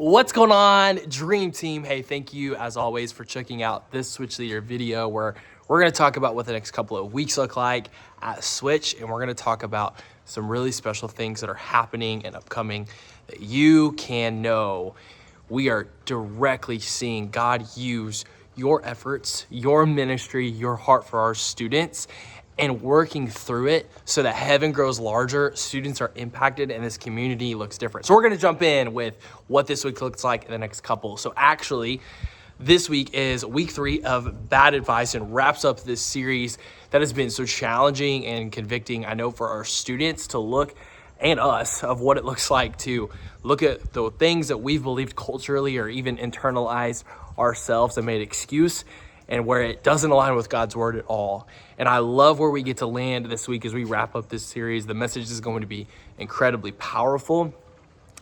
What's going on, Dream Team? Hey, thank you as always for checking out this Switch Leader video where we're going to talk about what the next couple of weeks look like at Switch, and we're going to talk about some really special things that are happening and upcoming that you can know. We are directly seeing God use your efforts, your ministry, your heart for our students, and working through it so that heaven grows larger, students are impacted, and this community looks different. So we're gonna jump in with what this week looks like in the next couple. So actually, this week is week 3 of Bad Advice and wraps up this series that has been so challenging and convicting, I know, for our students to look, and us, of what it looks like to look at the things that we've believed culturally or even internalized ourselves and made excuse, and where it doesn't align with God's word at all. And I love where we get to land this week as we wrap up this series. The message is going to be incredibly powerful.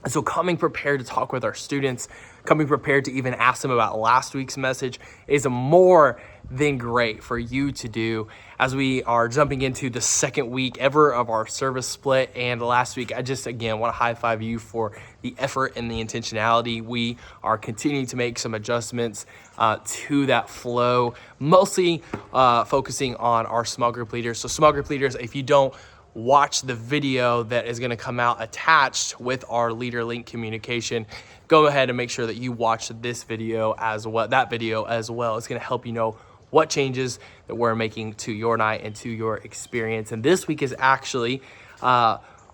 And so coming prepared to talk with our students, coming prepared to even ask them about last week's message is more than great for you to do as we are jumping into the second week ever of our service split. And last week, I just, again, want to high five you for the effort and the intentionality. We are continuing to make some adjustments to that flow, mostly focusing on our small group leaders. So small group leaders, if you don't watch the video that is going to come out attached with our leader link communication, go ahead and make sure that you watch this video as well, that video as well. It's going to help you know what changes that we're making to your night and to your experience. And this week is actually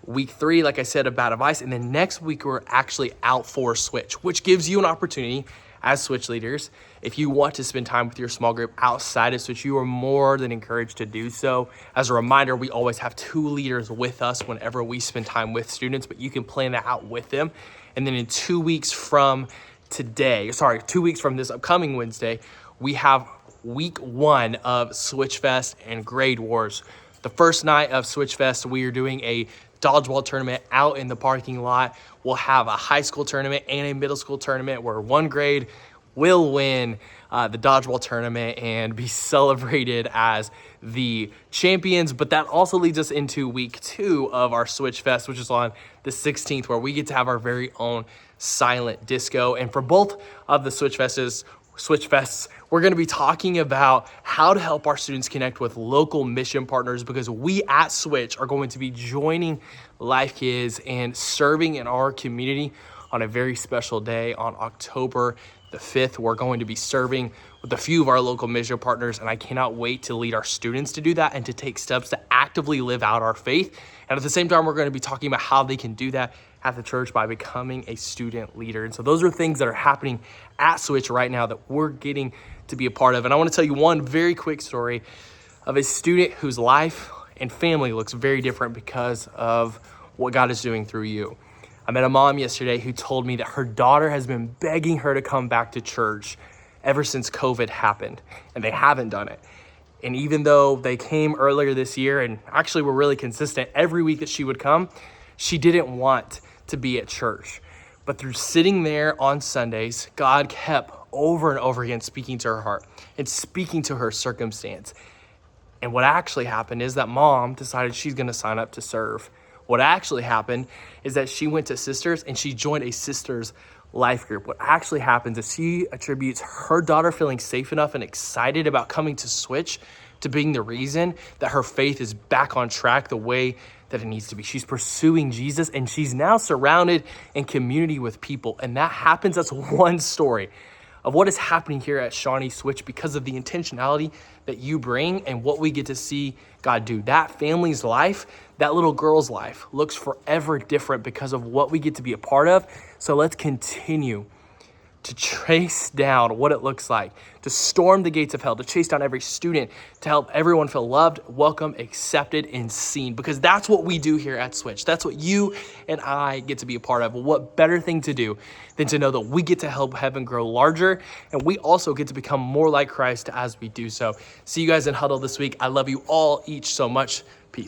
week 3, like I said, of Bad Advice. And then next week, we're actually out for Switch, which gives you an opportunity as Switch leaders. If you want to spend time with your small group outside of Switch, you are more than encouraged to do so. As a reminder, we always have 2 leaders with us whenever we spend time with students, but you can plan that out with them. And then in 2 weeks from today, 2 weeks from this upcoming Wednesday, we have week 1 of Switch Fest and Grade Wars. The first night of Switch Fest, we are doing a dodgeball tournament out in the parking lot. We'll have a high school tournament and a middle school tournament where one grade will win the dodgeball tournament and be celebrated as the champions. But that also leads us into week 2 of our Switch Fest, which is on the 16th, where we get to have our very own silent disco. And for both of the Switch Fests, we're going to be talking about how to help our students connect with local mission partners, because we at Switch are going to be joining Life Kids and serving in our community on a very special day on October the 5th. We're going to be serving with a few of our local mission partners, and I cannot wait to lead our students to do that and to take steps to actively live out our faith. And at the same time, we're going to be talking about how they can do that at the church by becoming a student leader. And so those are things that are happening at Switch right now that we're getting to be a part of. And I want to tell you one very quick story of a student whose life and family looks very different because of what God is doing through you. I met a mom yesterday who told me that her daughter has been begging her to come back to church ever since COVID happened, and they haven't done it. And even though they came earlier this year and actually were really consistent every week that she would come, she didn't want to be at church. But through sitting there on Sundays, God kept over and over again speaking to her heart and speaking to her circumstance. And what actually happened is that mom decided she's going to sign up to serve. What actually happened is that she went to Sisters and she joined a Sisters life group. What actually happens is she attributes her daughter feeling safe enough and excited about coming to Switch to being the reason that her faith is back on track the way that it needs to be. She's pursuing Jesus, and she's now surrounded in community with people. And that happens. That's one story of what is happening here at Shawnee Switch because of the intentionality that you bring and what we get to see God do. That family's life, that little girl's life, looks forever different because of what we get to be a part of. So let's continue to trace down what it looks like, to storm the gates of hell, to chase down every student, to help everyone feel loved, welcome, accepted, and seen. Because that's what we do here at Switch. That's what you and I get to be a part of. What better thing to do than to know that we get to help heaven grow larger, and we also get to become more like Christ as we do so. See you guys in Huddle this week. I love you all each so much. Peace.